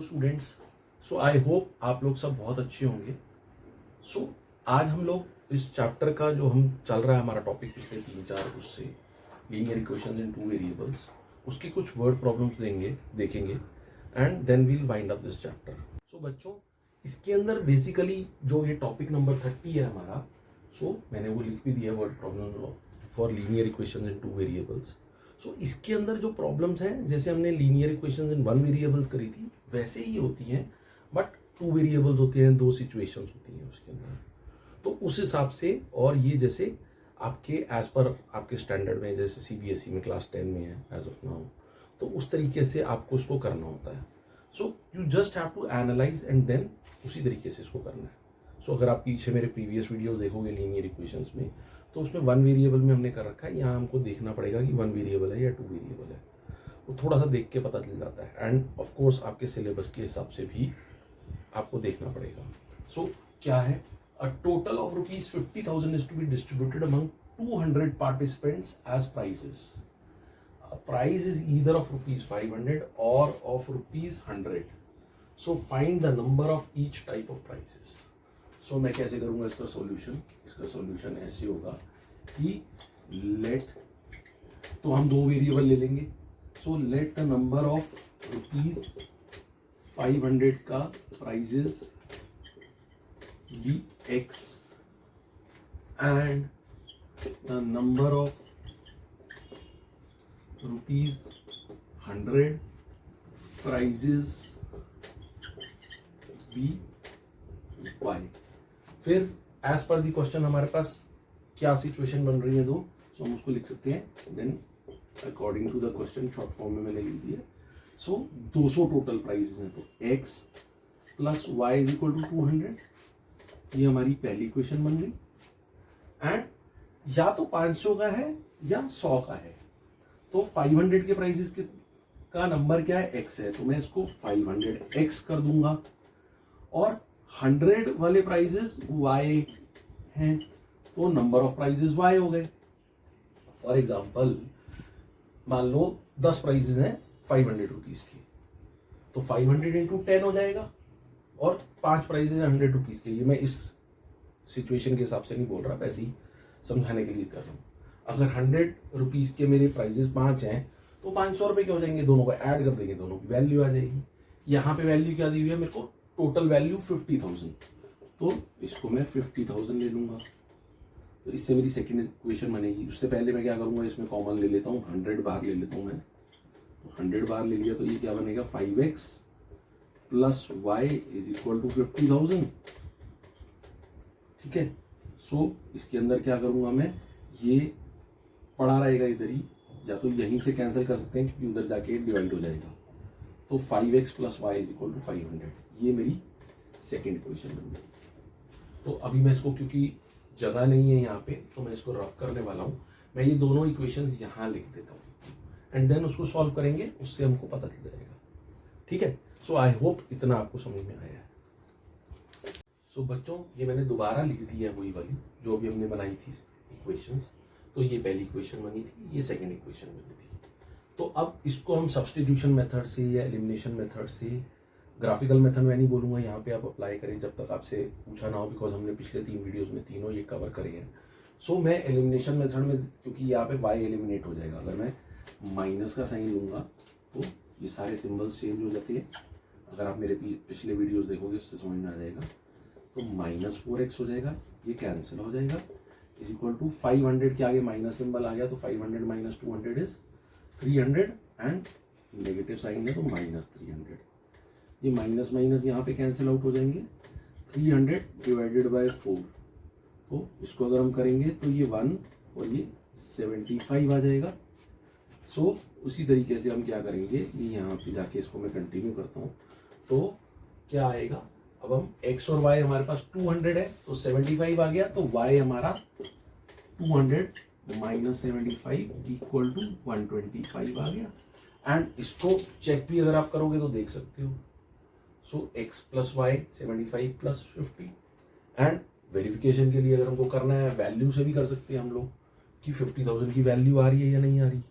Students. So I hope आप लोग सब बहुत अच्छे होंगे। सो आज हम लोग इस चैप्टर का जो हम चल रहा है हमारा टॉपिक पिछले 3-4 उससे linear equations in two variables, उसके कुछ वर्ड प्रॉब्लम्स देखेंगे and then we'll wind up this chapter. So बच्चों, इसके अंदर बेसिकली जो ये टॉपिक नंबर 30 है हमारा, सो मैंने वो लिख भी दिया word problem for linear equations in two variables. So इसके अंदर जो प्रॉब्लम्स हैं, जैसे हमने linear equations in one variables करी थी वैसे ही होती हैं, बट टू वेरिएबल्स होती हैं, दो सिचुएशंस होती हैं उसके अंदर। तो उस हिसाब से, और ये जैसे आपके एज पर आपके स्टैंडर्ड में, जैसे सीबीएसई में क्लास 10 में है एज ऑफ नाउ, तो उस तरीके से आपको इसको करना होता है। So you just have to analyse and then उसी तरीके से इसको करना है। सो अगर आप पीछे मेरे प्रीवियस वीडियोस देखोगे लीनियर इक्वेशंस में, तो उसमें वन वेरिएबल में हमने कर रखा है। यहाँ हमको देखना पड़ेगा कि वन वेरिएबल है या टू वेरिएबल है, वो थोड़ा सा देख के पता चल जाता है। एंड ऑफ कोर्स आपके सिलेबस के हिसाब से भी आपको देखना पड़ेगा। सो क्या है, a total of ₹50,000 is to be distributed among 200 participants as prizes. Prize is either of ₹500 और of ₹100। So find the number of each type of prizes. So मैं कैसे करूंगा इसका सॉल्यूशन? इसका सॉल्यूशन ऐसे होगा कि लेट, तो हम दो वेरिएबल ले लेंगे। So let the number of ₹500 का prizes be x and the number of ₹100 prizes be y। फिर एज पर दी क्वेश्चन हमारे पास क्या सिचुएशन बन रही है दो, सो हम उसको लिख सकते हैं। Then according to the question short form में मैंने लिख दिया। सो 200 टोटल प्राइजेस हैं, तो x plus y is equal to 200। ये हमारी पहली इक्वेशन बन गई। एंड या तो 500 का है या 100 का है, तो 500 के प्राइजेस का नंबर क्या है? x है, तो मैं इसको 500x कर दूंगा। और 100 वाले प्राइजेस y हैं, तो नंबर ऑफ प्राइजेस y हो गए। फॉर एग्जाम्पल, मान लो 10 प्राइजेस हैं 500 रुपीज की, तो 500 इंटू 10 हो जाएगा। और 5 प्राइजेस 100 रुपीज के, ये मैं इस सिचुएशन के हिसाब से नहीं बोल रहा, वैसे ही समझाने के लिए कर रहा हूँ। अगर 100 रुपीज के मेरे प्राइजेस 5 हैं, तो 500 रुपए के हो जाएंगे, दोनों को ऐड कर देंगे, दोनों की वैल्यू आ जाएगी। यहाँ पे वैल्यू क्या दी हुई है मेरे को? टोटल वैल्यू 50,000, तो इसको मैं 50,000 ले लूंगा। तो इससे मेरी सेकंड इक्वेशन बनेगी। उससे पहले मैं क्या करूंगा, इसमें कॉमन ले लेता हूँ, 100 बार ले लेता हूँ मैं। तो 100 बार ले लिया, तो ये क्या बनेगा? 5x plus y is equal to 50,000। ठीक है। सो इसके अंदर क्या करूंगा मैं, ये पड़ा रहेगा इधर ही, या तो यहीं से कैंसिल कर सकते हैं क्योंकि उधर जाके डिवाइड हो जाएगा। तो 5x plus y is equal to 500, ये मेरी सेकेंड इक्वेशन बन गई। तो अभी मैं इसको, क्योंकि जगह नहीं है यहाँ पे, तो मैं इसको रफ करने वाला हूँ। मैं ये दोनों इक्वेशंस यहाँ लिख देता हूँ एंड देन उसको सॉल्व करेंगे, उससे हमको पता चल जाएगा। ठीक है। सो आई होप इतना आपको समझ में आया है। सो बच्चों, ये मैंने दोबारा लिख दी है वही वाली जो अभी हमने बनाई थी इक्वेशंस। तो ये पहली इक्वेशन बनी थी, ये सेकेंड इक्वेशन बनी थी। तो अब इसको हम सब्स्टिट्यूशन मेथड से या एलिमिनेशन मेथड से, ग्राफिकल मेथड में नहीं बोलूँगा, यहाँ पे आप अप्लाई करें जब तक आपसे पूछा ना हो, बिकॉज हमने पिछले 3 वीडियोस में तीनों ये कवर करे हैं। सो मैं एलिमिनेशन मेथड में, क्योंकि यहाँ पे y एलिमिनेट हो जाएगा, अगर मैं माइनस का साइन लूँगा तो ये सारे सिम्बल्स चेंज हो जाते हैं। अगर आप मेरे पिछले वीडियोज़ देखोगे उससे समझ में आ जाएगा। तो -4x हो जाएगा, ये कैंसिल हो जाएगा, इज इक्वल टू 500 के आगे माइनस सिंबल आ गया, तो 500 minus 200 is 300 and negative sign है तो -300। ये माइनस माइनस यहाँ पे कैंसिल आउट हो जाएंगे। 300 डिवाइडेड बाय 4, तो इसको अगर हम करेंगे तो ये 1 और ये 75 आ जाएगा। सो उसी तरीके से हम क्या करेंगे, ये यहाँ पे जाके इसको मैं कंटिन्यू करता हूँ। तो क्या आएगा, अब हम x और y हमारे पास 200 है, तो 75 आ गया, तो y हमारा 200 माइनस 75 इक्वल टू 125 आ गया। एंड इसको चेक भी अगर आप करोगे तो देख सकते हो। So x plus y 75 plus 50। And verification के लिए अगर हमको करना है, वैल्यू से भी कर सकते हैं हम लोग कि 50,000 की वैल्यू आ रही है या नहीं आ रही,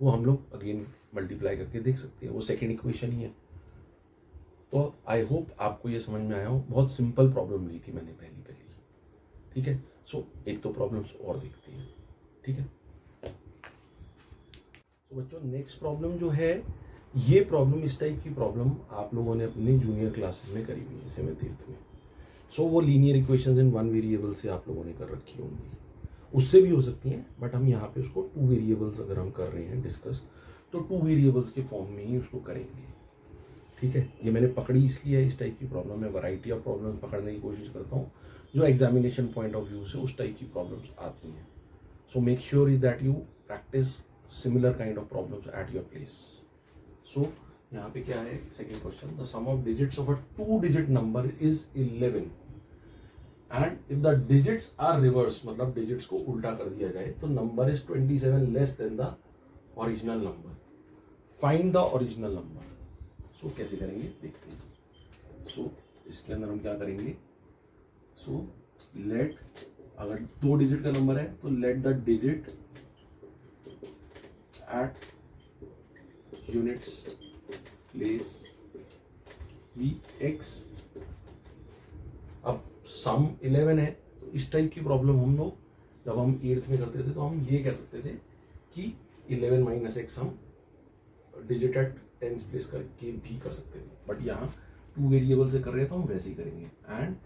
वो हम लोग अगेन मल्टीप्लाई करके देख सकते हैं। वो सेकेंड इक्वेशन ही है। तो आई होप आपको ये समझ में आया हो। बहुत सिंपल प्रॉब्लम ली थी मैंने पहली, ठीक है। सो एक दो प्रॉब्लम्स और देखते हैं, ठीक है। तो बच्चों नेक्स्ट प्रॉब्लम जो है, ये प्रॉब्लम, इस टाइप की प्रॉब्लम आप लोगों ने अपने जूनियर क्लासेस में करी हुई है 7th में। सो वो लीनियर इक्वेशंस इन 1 वेरिएबल से आप लोगों ने कर रखी होंगी, उससे भी हो सकती हैं, बट हम यहाँ पे उसको 2 वेरिएबल्स अगर हम कर रहे हैं डिस्कस, तो 2 वेरिएबल्स के फॉर्म में ही उसको करेंगे, ठीक है। ये मैंने पकड़ी इसलिए है, इस टाइप की प्रॉब्लम में वैरायटी ऑफ प्रॉब्लम्स पकड़ने की कोशिश करता हूँ जो एग्जामिनेशन पॉइंट ऑफ व्यू से उस टाइप की प्रॉब्लम्स आती हैं। So make sure is that you practice similar kind of problems at your place. So यहाँ पे क्या है, second question, the sum of digits of a 2 digit number is 11 and if the digits are reverse, मतलब digits को उल्टा कर दिया जाए तो number is 27 less than the original number, find the original number. So कैसे करेंगे देखते हैं। सो इसके अंदर हम क्या करेंगे, सो लेट, अगर 2 डिजिट का नंबर है तो let the digit at units place be x. अब सम 11 है, तो इस टाइप की प्रॉब्लम हम लोग जब हम 8th में करते थे तो हम ये कह सकते थे कि 11 माइनस एक्स हम डिजिट एट 10th प्लेस करके भी कर सकते थे, बट यहाँ 2 वेरिएबल से कर रहे हैं तो हम वैसे ही करेंगे। And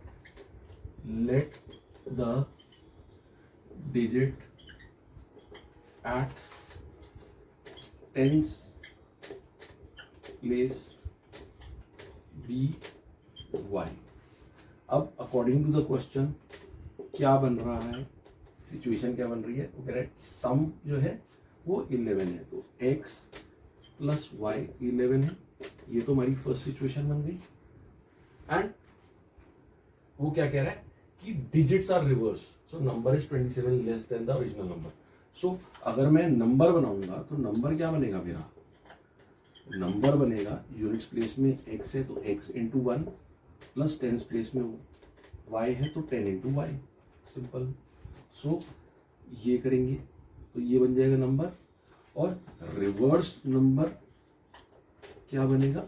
let the digit at 10th place be y. अब अकॉर्डिंग टू द क्वेश्चन क्या बन रहा है, सिचुएशन क्या बन रही है, वो कह रहा है सम जो है वो 11 है, तो x प्लस वाई 11 है, ये तो हमारी फर्स्ट सिचुएशन बन गई। एंड वो क्या कह रहा है कि digits are reverse, so number is 27 less than the original number. So अगर मैं नंबर बनाऊंगा तो नंबर क्या बनेगा, मेरा नंबर बनेगा यूनिट्स प्लेस में x है तो x into 1 plus 10th place में y है तो 10 इंटू वाई, सिंपल। सो ये करेंगे तो ये बन जाएगा नंबर, और रिवर्स नंबर क्या बनेगा,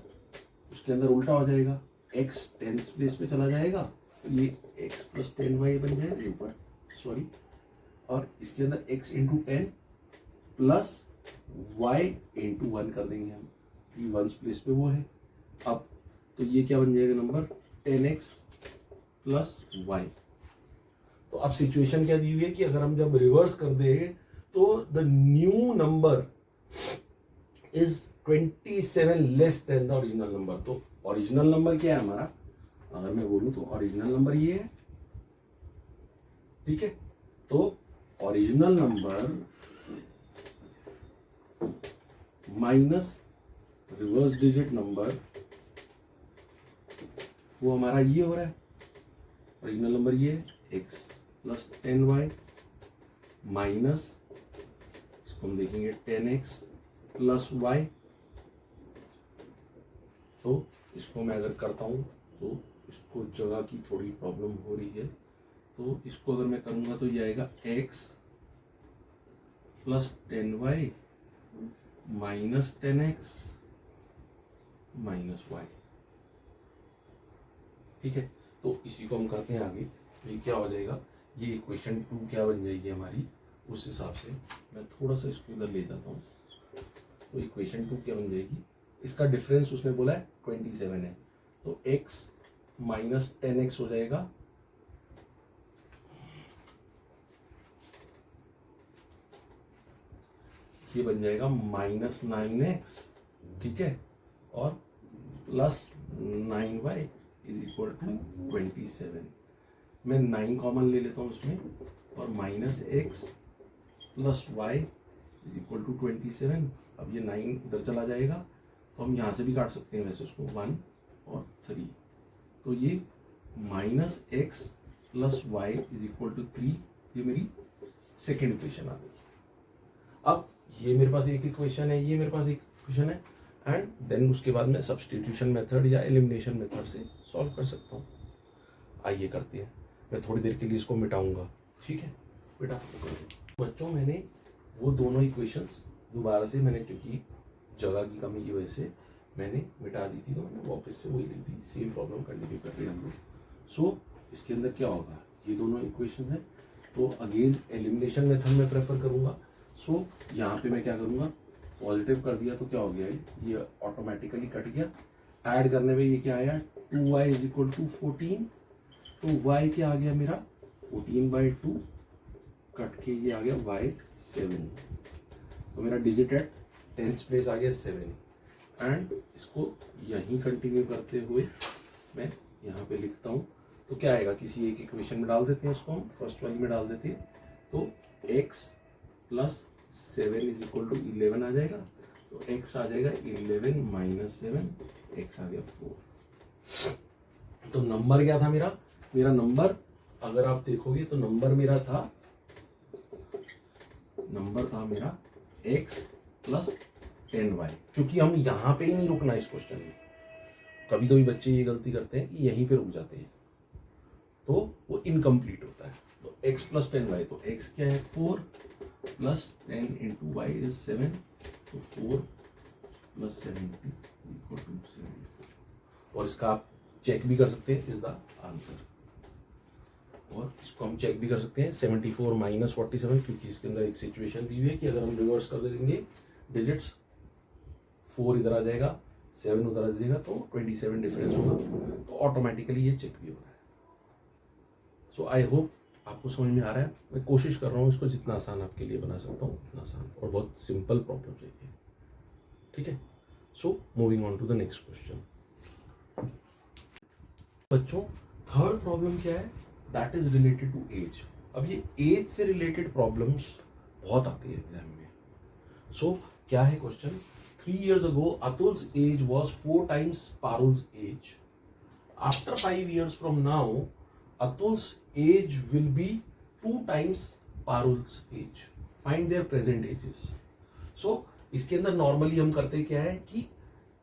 उसके अंदर उल्टा हो जाएगा, x 10th प्लेस पे चला जाएगा तो ये x प्लस 10y बन जाएगा ऊपर, सॉरी, और इसके अंदर x into 10 plus y into 1 कर देंगे हम, क्योंकि 1st प्लेस पे वो है। अब तो ये क्या बन जाएगा नंबर 10x प्लस y। तो अब सिचुएशन क्या दी हुई है कि अगर हम जब रिवर्स कर दें तो the new number is 27 less than the original number. तो ओरिजिनल नंबर क्या है हमारा, अगर मैं बोलूं तो ओरिजिनल नंबर ये है, ठीक है। तो original number minus reverse digit number, वो हमारा ये हो रहा है, ओरिजिनल नंबर ये है x प्लस 10y माइनस, इसको हम देखेंगे 10x प्लस y। तो इसको मैं अगर करता हूं तो इसको जगह की थोड़ी प्रॉब्लम हो रही है, तो इसको अगर मैं करूंगा तो ये आएगा x plus 10y minus 10x minus y, ठीक है। तो इसी को हम करते हैं आगे, ये क्या हो जाएगा, ये इक्वेशन 2 क्या बन जाएगी हमारी, उस हिसाब से मैं थोड़ा सा इसको इधर ले जाता हूँ। तो इक्वेशन 2 क्या बन जाएगी, इसका डिफरेंस उसने बोला है 27 है, तो x माइनस 10x हो जाएगा, ये बन जाएगा माइनस 9x, ठीक है, और plus 9y is equal to 27। मैं 9 कॉमन ले लेता हूँ उसमें, और minus x plus y is equal to 27। अब ये 9 इधर चला जाएगा तो हम यहाँ से भी काट सकते हैं वैसे उसको, 1 और 3, तो ये minus x plus y is equal to 3, ये मेरी सेकेंड इक्वेशन आ गई। अब ये मेरे पास एक इक्वेशन है, ये मेरे पास एक इक्वेशन है, एंड देन उसके बाद मैं सब्स्टिट्यूशन मेथड या एलिमिनेशन मेथड से सॉल्व कर सकता हूँ। आइए करते हैं, मैं थोड़ी देर के लिए इसको मिटाऊंगा, ठीक है बेटा। बच्चों मैंने वो दोनों इक्वेशंस दोबारा से मैंने, क्योंकि जगह की कमी की वजह से मैंने मिटा दी थी, तो मैंने वापस से वही ली थी, सेम प्रॉब्लम कंटिन्यू कर रहे हैं हम लोग। सो इसके अंदर क्या होगा, ये दोनों इक्वेशन है, तो अगेन एलिमिनेशन मेथड में प्रेफर करूंगा। सो यहाँ पे मैं क्या करूंगा, पॉजिटिव कर दिया तो क्या हो गया, ये ऑटोमेटिकली कट गया। ऐड करने में ये क्या आया, 2y इज इक्वल टू 14, तो y क्या आ गया मेरा 14/2, कट के ये आ गया y 7, तो मेरा डिजिट एट टेंथ प्लेस आ गया 7। एंड इसको यहीं कंटिन्यू करते हुए मैं यहाँ पे लिखता हूँ, तो क्या आएगा, किसी एक इक्वेशन में डाल देते हैं इसको, हम फर्स्ट वाली में डाल देते हैं, तो x plus 7 is equal to 11 आ जाएगा, तो x आ जाएगा 11 माइनस 7, x आ गया 4। तो नंबर क्या था मेरा, नंबर अगर आप देखोगे तो नंबर मेरा x प्लस 10y, क्योंकि हम यहाँ पे ही नहीं रुकना इस क्वेश्चन में। कभी कभी बच्चे ये गलती करते हैं कि यहीं पे रुक जाते हैं, तो वो इनकम्प्लीट होता है। तो x प्लस 10y, तो x क्या है 4 प्लस 10 इंटू वाई इज 7, तो 4 प्लस 70 इक्वल टू 74। और इसका आप चेक भी कर सकते हैं, इज द आंसर। और इसको हम चेक भी कर सकते हैं 74 माइनस 47, क्योंकि इसके अंदर एक सिचुएशन दी हुई है कि अगर हम रिवर्स कर देंगे डिजिट्स, 4 इधर आ जाएगा, 7 उधर आ जाएगा, तो 27 डिफरेंस होगा, तो ऑटोमेटिकली ये चेक भी हो रहा है। सो आई होप आपको समझ में आ रहा है। मैं कोशिश कर रहा हूँ इसको जितना आसान आपके लिए बना सकता हूँ उतना आसान, और बहुत सिंपल प्रॉब्लम चाहिए, ठीक है। So moving on to the next question. बच्चों थर्ड प्रॉब्लम क्या है, that is related to age. अब ये एज से रिलेटेड प्रॉब्लम्स बहुत आती है एग्जाम में। सो क्या है question, 3 years ago Atul's age was 4 times Parul's age. After 5 years from now, Atul's age will be 2 times Parul's age. Find their present ages. So इसके अंदर नॉर्मली हम करते क्या है कि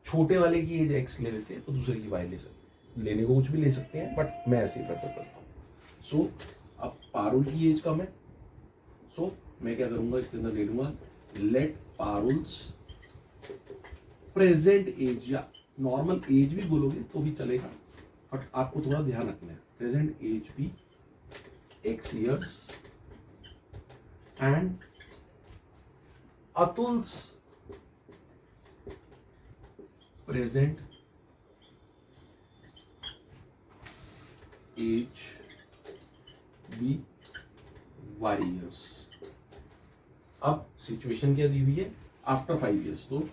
छोटे वाले की एज x ले लेते हैं, तो दूसरे की y ले सकते हैं, लेने को कुछ भी ले सकते हैं, बट मैं ऐसे ही प्रेफर करता हूँ। सो अब पारुल की एज कम है, सो मैं क्या करूंगा, इसके अंदर ले लूंगा लेट पारुल्स प्रेजेंट एज, या नॉर्मल एज भी बोलोगे तो भी चलेगा, बट आपको थोड़ा ध्यान रखना है, प्रेजेंट एज भी x years and Atul's present age भी y years। अब सिचुएशन क्या दी हुई है, आफ्टर 5 years, तो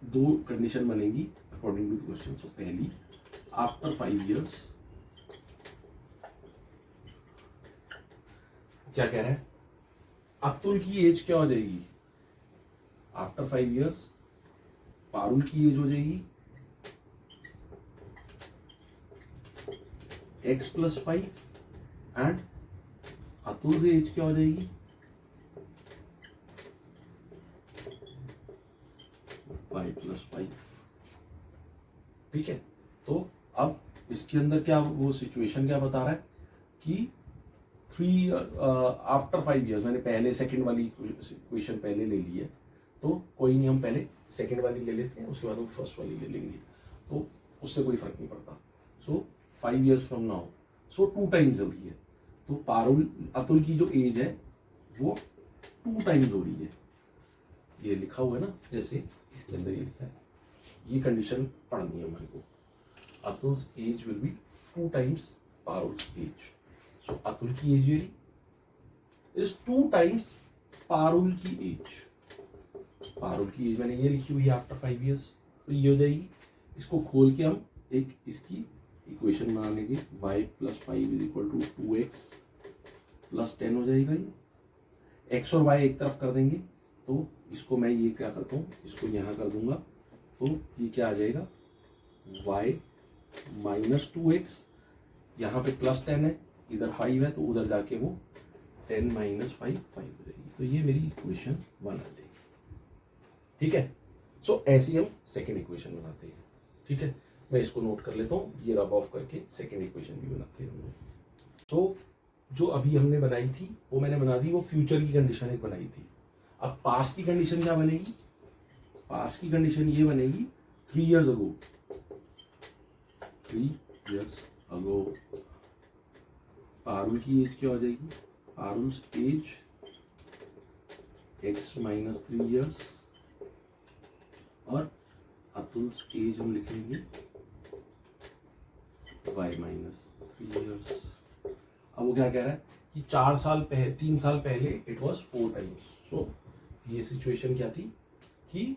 दो कंडीशन बनेगी अकॉर्डिंग टू क्वेश्चन। सो पहली, आफ्टर 5 years क्या कह रहा है, अतुल की एज क्या हो जाएगी, आफ्टर 5 years पारुल की एज हो जाएगी x प्लस 5 एंड अतुल की एज क्या हो जाएगी y प्लस 5, ठीक है। तो अब इसके अंदर क्या वो सिचुएशन क्या बता रहा है कि 3 आफ्टर 5 years, मैंने पहले सेकंड वाली इक्वेशन पहले ले ली है, तो कोई नहीं, हम पहले सेकंड वाली ले लेते हैं, उसके बाद हम फर्स्ट वाली ले लेंगे, तो उससे कोई फर्क नहीं पड़ता। सो 5 years from now, so 2 times हो रही है, तो पारुल अतुल की जो एज है वो 2 टाइम्स हो रही है, ये लिखा हुआ है ना, जैसे इसके अंदर ये लिखा है, ये कंडीशन पढ़नी है हमारे को, Atul's age will be 2 times Parul's age. So Atul की एज ये इज 2 टाइम्स पारुल की एज। पारुल की एज मैंने ये लिखी हुई है आफ्टर 5 years, तो ये हो जाएगी, इसको खोल के हम एक इसकी इक्वेशन बना लेंगे, y plus 5 is equal to 2x plus 10 हो जाएगा, ये x और y एक तरफ कर देंगे, तो इसको मैं ये क्या करता हूँ, इसको यहाँ कर दूंगा, तो ये क्या आ जाएगा y माइनस 2x, यहाँ पे प्लस 10 है, इधर 5 है, तो उधर जाके वो 10 माइनस 5 5 हो जाएगी, तो ये मेरी इक्वेशन 1 आ जाएगी, ठीक है। सो ऐसे ही हम सेकेंड इक्वेशन बनाते हैं, ठीक है। मैं इसको नोट कर लेता हूँ, ये रब ऑफ करके सेकेंड इक्वेशन भी बनाते हैं हम लोग। सो जो अभी हमने बनाई थी वो मैंने बना दी, वो फ्यूचर की कंडीशन एक बनाई थी। अब पास्ट की कंडीशन क्या बनेगी, पास्ट की कंडीशन ये बनेगी 3 years ago, 3 years ago, Parul की एज क्या हो जाएगी? पारुल्स एज x माइनस 3 ईयर्स और अतुल्स एज हम लिख लेंगे y माइनस 3 ईयर्स। अब वो क्या कह रहा है कि 3 साल पहले इट वॉज 4 टाइम्स। सो ये सिचुएशन क्या थी कि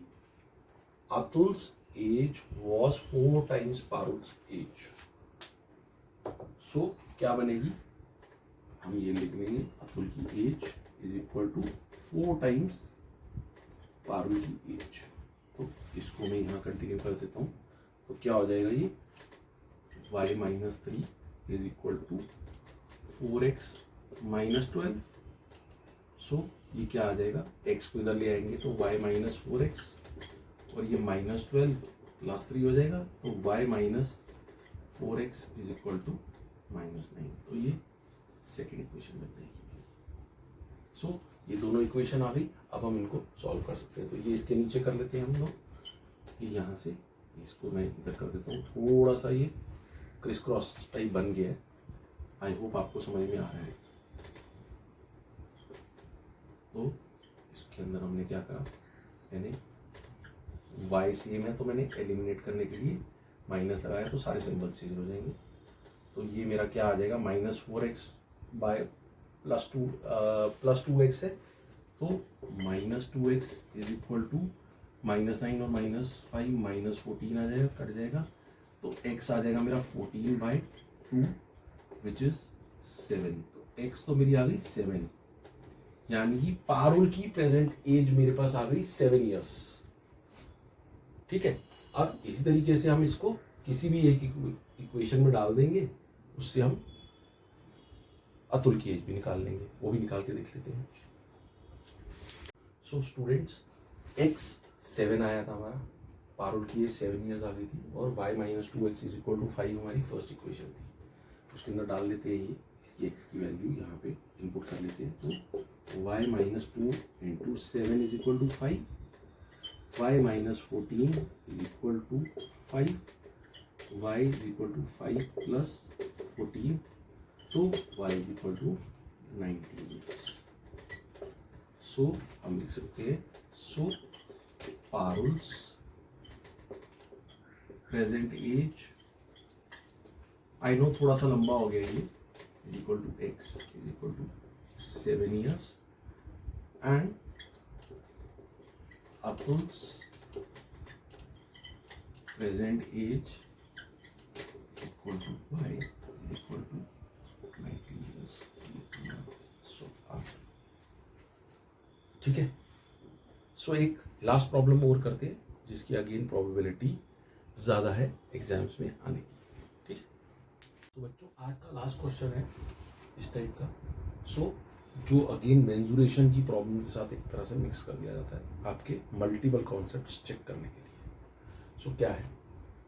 Atul's age was 4 times Parul's age. So क्या बनेगी? हम ये लिख लेंगे अतुल की age is equal to 4 times Parul की एज। तो इसको मैं यहाँ कंटिन्यू कर देता हूँ। तो क्या हो जाएगा ये? y minus 3 is equal to 4x minus 12। So ये क्या आ जाएगा? x को इधर ले आएंगे तो y माइनस 4x और ये माइनस 12 प्लस 3 हो जाएगा तो y minus 4x is equal to minus 9। तो ये सेकेंड इक्वेशन बन जाएगी। सो ये दोनों इक्वेशन आ गई। अब हम इनको सॉल्व कर सकते हैं। तो ये इसके नीचे कर लेते हैं हम लोग। ये यहाँ से इसको मैं इधर कर देता हूँ। थोड़ा सा ये क्रिस क्रॉस टाइप बन गया है। आई होप आपको समझ में आ रहा है। तो इसके अंदर हमने क्या करा, मैंने y सेम है तो मैंने एलिमिनेट करने के लिए माइनस लगाया तो सारे सिंबल चेंज हो जाएंगे। तो ये मेरा क्या आ जाएगा? Minus 4x bye plus 2x है तो minus 2x is equal to minus 9 और माइनस 5 माइनस 14 आ जाएगा, कट जाएगा। तो x आ जाएगा मेरा 14 बाई 2 विच इज 7। तो x तो मेरी आ गई 7, यानी कि पारुल की प्रेजेंट एज मेरे पास आ गई 7 ईयर्स। ठीक है। अब इसी तरीके से हम इसको किसी भी एक इक्वेशन में डाल देंगे, उससे हम अतुल की एज भी निकाल लेंगे। वो भी निकाल के देख लेते हैं। सो स्टूडेंट्स, x 7 आया था हमारा, पारुल की एज 7 ईयर्स आ गई थी और y minus 2x is equal to 5 हमारी फर्स्ट इक्वेशन थी। उसके अंदर डाल देते हैं ये इसकी x की वैल्यू यहाँ पे इनपुट कर लेते हैं। तो y minus 2 into 7 is equal to 5, y minus 14 is equal to 5, y is equal to 5 plus 14 तो y is equal to 19। So हम लिख सकते हैं so Parul's present age, I know थोड़ा सा लंबा हो गया ये, is equal to x is equal to 7 years and Atul's present age equal to y equal to 19 years. सो ठीक है। सो एक लास्ट प्रॉब्लम और करते हैं जिसकी अगेन प्रोबेबिलिटी ज्यादा है एग्जाम्स में आने की। ठीक है। तो बच्चों आज का लास्ट क्वेश्चन है इस टाइप का। सो जो अगेन मेंजुरेशन की प्रॉब्लम के साथ एक तरह से मिक्स कर दिया जाता है आपके मल्टीपल कॉन्सेप्ट्स चेक करने के लिए। सो क्या है?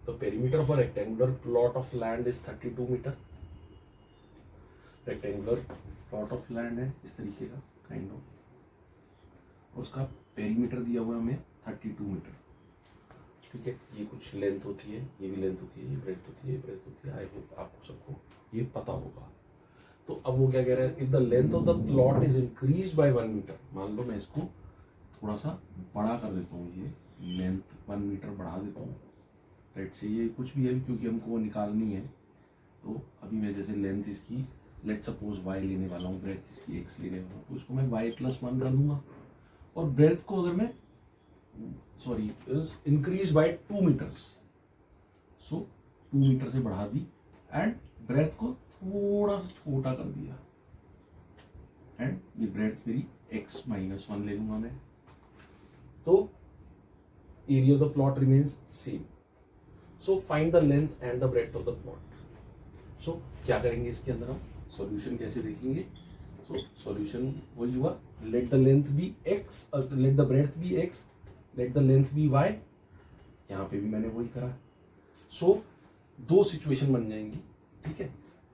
The perimeter of a rectangular plot of land is 32 metre. Rectangular plot of land है इस तरीके का काइंड ऑफ, उसका पेरीमीटर दिया हुआ है हमें 32 मीटर। ठीक है। ये कुछ लेंथ होती है, ये भी लेंथ होती है, ये ब्रेड्थ होती है, ये ब्रेड्थ होती है। आई होप आपको सबको ये पता होगा। तो अब वो क्या कह रहा है? If the length of the plot is increase by 1 metre. मान लो मैं इसको थोड़ा सा बड़ा कर देता हूँ, ये लेंथ 1 मीटर बढ़ा देता हूँ। राइट से ये कुछ भी है क्योंकि हमको वो निकालनी है। तो अभी मैं जैसे लेंथ इसकी लेट सपोज y लेने वाला हूँ, ब्रेड्थ इसकी x लेने वाला हूँ, तो इसको मैं y प्लस 1 कर दूंगा और ब्रेड्थ को अगर मैं sorry increase by 2 metres, so 2 metre से बढ़ा दी एंड ब्रेड्थ को थोड़ा सा छोटा कर दिया एंड ये ब्रेड्थ मेरी x माइनस 1 ले लूंगा मैं। तो area of the plot remains same. So find the length and the breadth of the plot. So क्या करेंगे इसके अंदर हम सॉल्यूशन कैसे देखेंगे? सो सॉल्यूशन वही हुआ, let the length be x, let the breadth be x, let the length be y। यहाँ पे भी मैंने वही करा। सो दो सिचुएशन बन जाएंगी। ठीक है।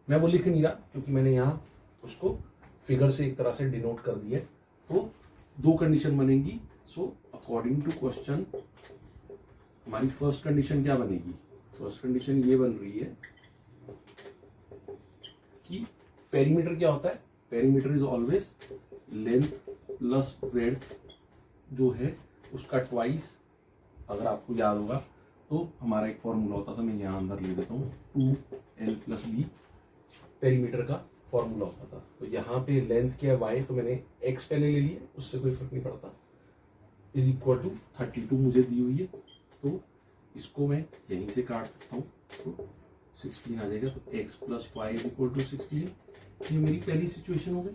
मैं वो लिख नहीं रहा क्योंकि मैंने यहाँ उसको फिगर से एक तरह से डिनोट कर दिया। तो दो कंडीशन बनेंगी। सो अकॉर्डिंग टू क्वेश्चन हमारी फर्स्ट कंडीशन क्या बनेगी? फर्स्ट कंडीशन ये बन रही है कि पेरीमीटर क्या होता है? Perimeter is always length plus breadth जो है उसका ट्वाइस। अगर आपको याद होगा तो हमारा एक फॉर्मूला होता था, मैं यहाँ अंदर ले देता हूँ, 2l+b पेरीमीटर का फॉर्मूला होता था। तो यहाँ पे लेंथ क्या है y, तो मैंने x पहले ले लिया, उससे कोई फर्क नहीं पड़ता, इज इक्वल टू 32 मुझे दी हुई है, तो इसको मैं यहीं से काट सकता हूँ, तो 16 आ जाएगा। तो x + y is equal to 16, ये मेरी पहली सिचुएशन हो गई।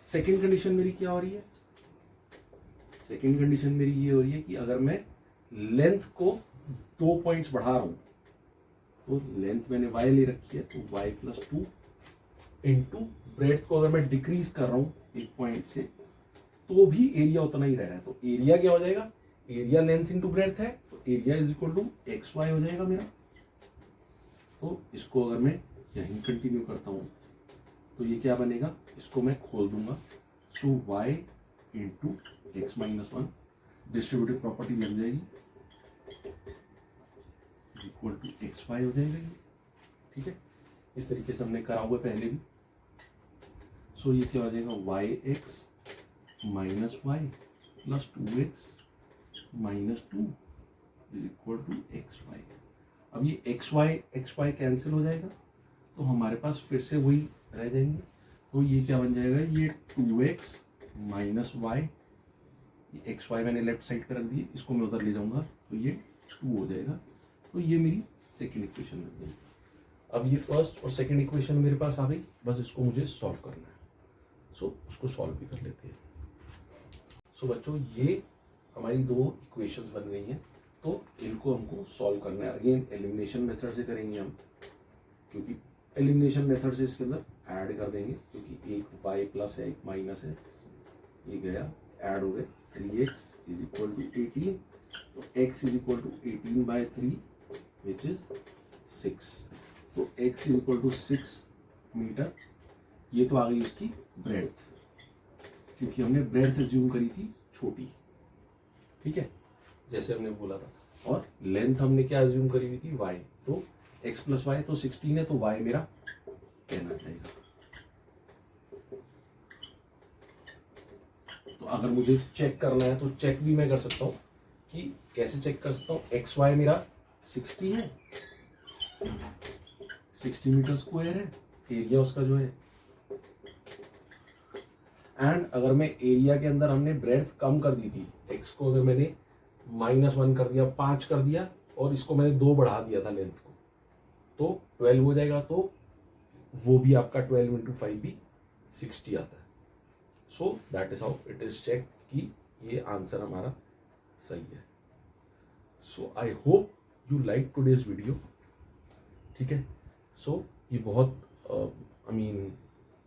सेकेंड कंडीशन मेरी क्या हो रही है? सेकेंड कंडीशन मेरी ये हो रही है कि अगर मैं लेंथ को 2 पॉइंट्स बढ़ा रहा हूं, तो लेंथ मैंने y ले रखी है, तो y + 2 इंटू ब्रेड्थ को अगर मैं डिक्रीज कर रहा हूं एक पॉइंट से, तो भी एरिया उतना ही रह रहा है। तो एरिया क्या हो जाएगा? एरिया लेंथ इंटू ब्रेड्थ है, तो area is equal to XY हो जाएगा मेरा। तो इसको अगर मैं यहीं कंटिन्यू करता हूं तो ये क्या बनेगा? इसको मैं खोल दूंगा, सो y into x-1 distributive property लग जाएगी, इक्वल टू XY हो जाएगा ये। ठीक है, इस तरीके से हमने करा हुआ पहले भी। सो ये क्या हो जाएगा? yx minus y plus 2x minus 2 is equal to XY। अब ये XY कैंसिल हो जाएगा, तो हमारे पास फिर से वही रह जाएंगे। तो ये क्या बन जाएगा? ये 2x माइनस y, ये XY मैंने लेफ्ट साइड पे रख दिए, इसको मैं उधर ले जाऊंगा तो ये 2 हो जाएगा। तो ये मेरी सेकेंड इक्वेशन बन गई। अब ये फर्स्ट और सेकेंड इक्वेशन मेरे पास आ गई, बस इसको मुझे सॉल्व करना है। सो उसको सॉल्व भी कर लेते हैं। सो बच्चों, ये हमारी दो इक्वेशंस बन गई हैं, तो इनको हमको सॉल्व करना है। अगेन एलिमिनेशन मेथड से करेंगे हम, क्योंकि एलिमिनेशन मेथड से इसके अंदर ऐड कर देंगे, क्योंकि एक y प्लस है एक माइनस है, ये गया ऐड हो गए। 3x इज इक्वल टू 18, तो x इज इक्वल टू 18/3 विच इज 6। तो x is equal to 6 metre. ये तो आ गई उसकी ब्रेड्थ, क्योंकि हमने ब्रेड्थ एज्यूम करी थी छोटी, ठीक है, जैसे हमने बोला था। और लेंथ हमने क्या एज्यूम करी हुई थी? y। तो x + y तो 16 है, तो y मेरा कहना जाएगा। तो अगर मुझे चेक करना है तो चेक भी मैं कर सकता हूं कि कैसे चेक कर सकता हूं। XY मेरा 60 है, 60 मीटर स्क्वायर है एरिया उसका जो है। एंड अगर मैं एरिया के अंदर हमने ब्रेड्थ कम कर दी थी, x को अगर मैंने -1 कर दिया, 5 कर दिया, और इसको मैंने 2 बढ़ा दिया था लेंथ को, तो 12 हो जाएगा। तो वो भी आपका 12 × 5 भी 60 आता है। So that is how it is check कि ये आंसर हमारा सही है। So I hope you like today's video. ठीक है, सो ये बहुत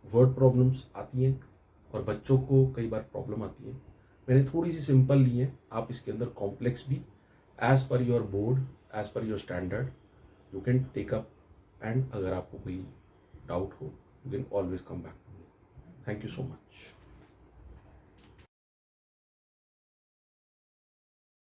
वर्ड प्रॉब्लम्स आती हैं और बच्चों को कई बार प्रॉब्लम आती है। मैंने थोड़ी सी सिंपल ली है, आप इसके अंदर कॉम्प्लेक्स भी as per your board, as per your standard you can take up. And अगर आपको कोई डाउट हो, you can always come back to me. Thank you so much.